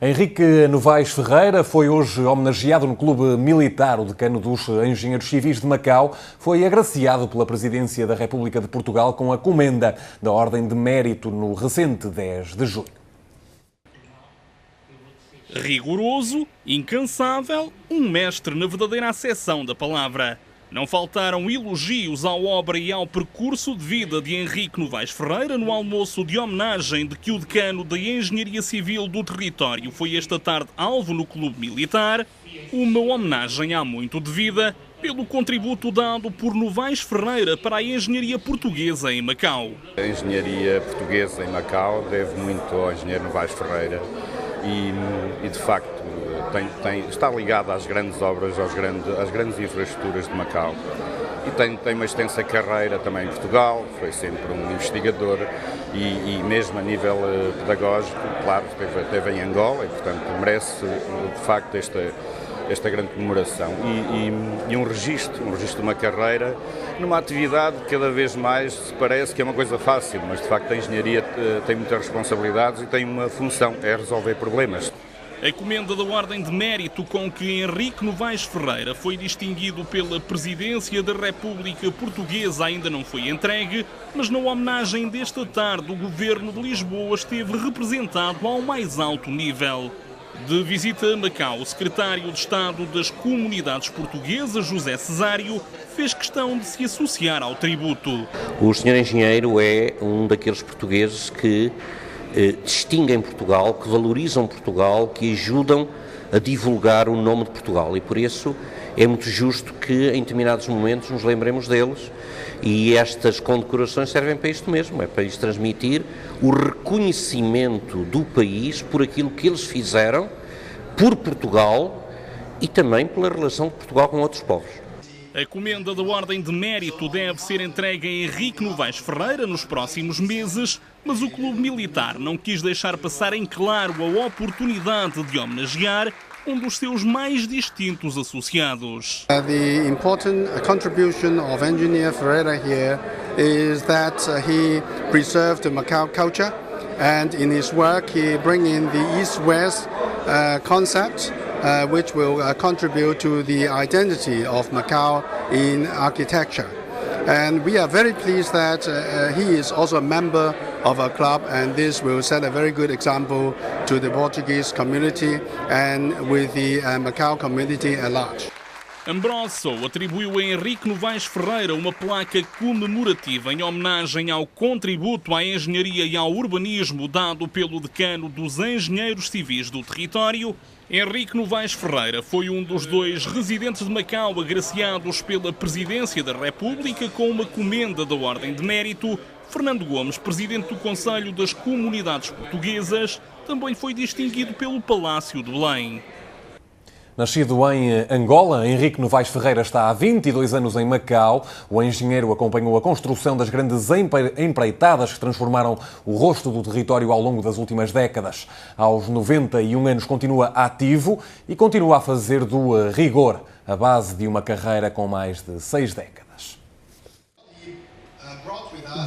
Henrique Novaes Ferreira foi hoje homenageado no Clube Militar. O decano dos Engenheiros Civis de Macau foi agraciado pela Presidência da República de Portugal com a comenda da Ordem de Mérito no recente 10 de junho. Rigoroso, incansável, um mestre na verdadeira acessão da palavra. Não faltaram elogios à obra e ao percurso de vida de Henrique Novaes Ferreira no almoço de homenagem de que o decano da Engenharia Civil do território foi esta tarde alvo no Clube Militar. Uma homenagem há muito devida pelo contributo dado por Novaes Ferreira para a engenharia portuguesa em Macau. A engenharia portuguesa em Macau deve muito ao engenheiro Novaes Ferreira e de facto está ligado às grandes obras, às grandes infraestruturas de Macau. E tem uma extensa carreira também em Portugal, foi sempre um investigador e mesmo a nível pedagógico, claro, esteve em Angola e, portanto, merece de facto esta grande comemoração e um registro de uma carreira numa atividade que cada vez mais parece que é uma coisa fácil, mas de facto a engenharia tem muitas responsabilidades e tem uma função, é resolver problemas. A comenda da Ordem de Mérito com que Henrique Novaes Ferreira foi distinguido pela Presidência da República Portuguesa ainda não foi entregue, mas na homenagem desta tarde o Governo de Lisboa esteve representado ao mais alto nível. De visita a Macau, o secretário de Estado das Comunidades Portuguesas, José Cesário, fez questão de se associar ao tributo. O senhor engenheiro é um daqueles portugueses que distinguem Portugal, que valorizam Portugal, que ajudam a divulgar o nome de Portugal e por isso é muito justo que em determinados momentos nos lembremos deles e estas condecorações servem para isto mesmo, é para lhes transmitir o reconhecimento do país por aquilo que eles fizeram por Portugal e também pela relação de Portugal com outros povos. A comenda da Ordem de Mérito deve ser entregue a Henrique Novaes Ferreira nos próximos meses, mas o Clube Militar não quis deixar passar em claro a oportunidade de homenagear um dos seus mais distintos associados. The important contribution of Engineer Ferreira here is that he preserved the Macau culture and in his work he bring in the East-West concept which will contribute to the identity of Macau in architecture. And we are very pleased that he is also a member of our club and this will set a very good example to the Portuguese community and with the Macau community at large. Ambrosso atribuiu a Henrique Novaes Ferreira uma placa comemorativa em homenagem ao contributo à engenharia e ao urbanismo dado pelo decano dos Engenheiros Civis do território. Henrique Novaes Ferreira foi um dos 2 residentes de Macau agraciados pela Presidência da República com uma comenda da Ordem de Mérito. Fernando Gomes, presidente do Conselho das Comunidades Portuguesas, também foi distinguido pelo Palácio de Belém. Nascido em Angola, Henrique Novaes Ferreira está há 22 anos em Macau. O engenheiro acompanhou a construção das grandes empreitadas que transformaram o rosto do território ao longo das últimas décadas. Aos 91 anos continua ativo e continua a fazer do rigor a base de uma carreira com mais de 6 décadas.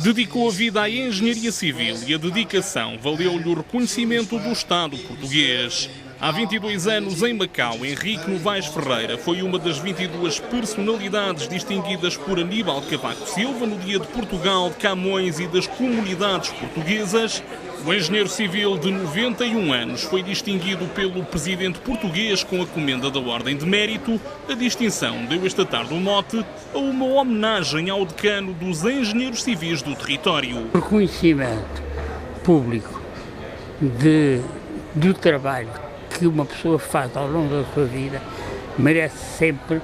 Dedicou a vida à engenharia civil e a dedicação valeu-lhe o reconhecimento do Estado português. Há 22 anos em Macau, Henrique Novaes Ferreira foi uma das 22 personalidades distinguidas por Aníbal Cavaco Silva no Dia de Portugal, de Camões e das Comunidades Portuguesas. O engenheiro civil de 91 anos foi distinguido pelo presidente português com a comenda da Ordem de Mérito. A distinção deu esta tarde o mote a uma homenagem ao decano dos Engenheiros Civis do território. O reconhecimento público do trabalho que uma pessoa faz ao longo da sua vida merece sempre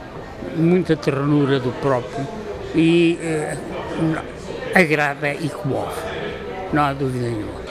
muita ternura do próprio e agrada e comove, não há dúvida nenhuma.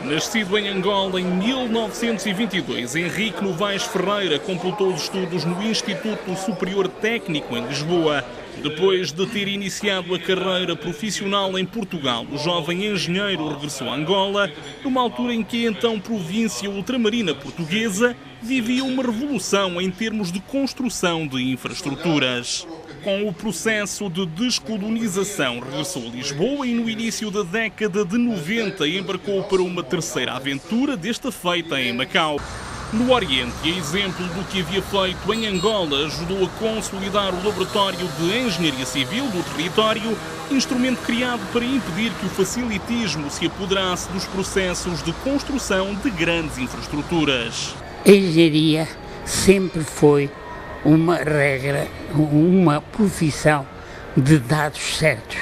Nascido em Angola em 1922, Henrique Novaes Ferreira completou os estudos no Instituto Superior Técnico em Lisboa. Depois de ter iniciado a carreira profissional em Portugal, o jovem engenheiro regressou a Angola, numa altura em que a então província ultramarina portuguesa vivia uma revolução em termos de construção de infraestruturas. Com o processo de descolonização, regressou a Lisboa e no início da década de 90 embarcou para uma terceira aventura, desta feita em Macau. No Oriente, e a exemplo do que havia feito em Angola, ajudou a consolidar o Laboratório de Engenharia Civil do território, instrumento criado para impedir que o facilitismo se apoderasse dos processos de construção de grandes infraestruturas. A engenharia sempre foi uma regra, uma profissão de dados certos.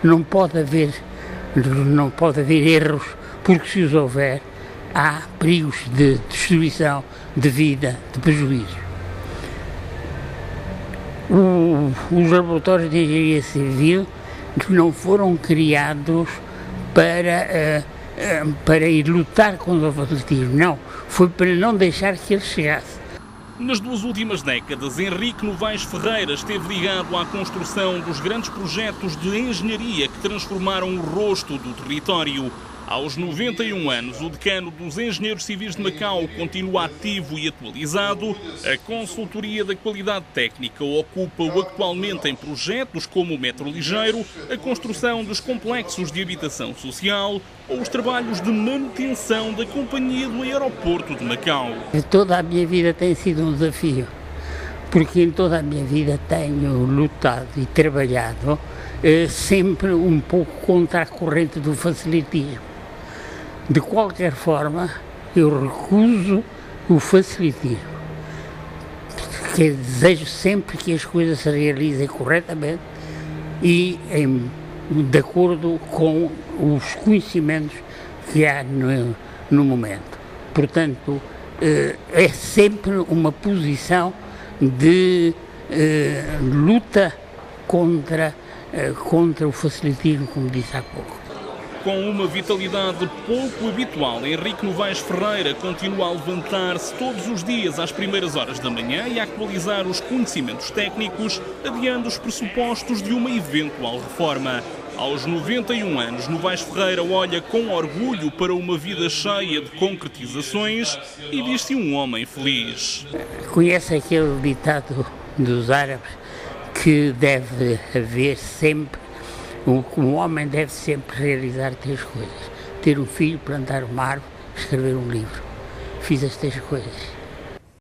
Não pode haver erros, porque se os houver, há perigos de destruição, de vida, de prejuízo. Os laboratórios de engenharia civil não foram criados para ir lutar contra o facilitismo, não, foi para não deixar que ele chegasse. Nas 2 últimas décadas, Henrique Novaes Ferreira esteve ligado à construção dos grandes projetos de engenharia que transformaram o rosto do território. Aos 91 anos, o decano dos Engenheiros Civis de Macau continua ativo e atualizado. A consultoria da qualidade técnica ocupa-o atualmente em projetos como o metro ligeiro, a construção dos complexos de habitação social ou os trabalhos de manutenção da companhia do aeroporto de Macau. Toda a minha vida tem sido um desafio, porque em toda a minha vida tenho lutado e trabalhado sempre um pouco contra a corrente do facilitismo. De qualquer forma, eu recuso o facilitismo, porque desejo sempre que as coisas se realizem corretamente e de acordo com os conhecimentos que há no momento. Portanto, é sempre uma posição de luta contra o facilitismo, como disse há pouco. Com uma vitalidade pouco habitual, Henrique Novaes Ferreira continua a levantar-se todos os dias às primeiras horas da manhã e a atualizar os conhecimentos técnicos, adiando os pressupostos de uma eventual reforma. Aos 91 anos, Novaes Ferreira olha com orgulho para uma vida cheia de concretizações e diz-se um homem feliz. Conhece aquele ditado dos árabes que deve haver sempre, um homem deve sempre realizar 3 coisas: ter um filho, plantar uma árvore, escrever um livro. Fiz as 3 coisas.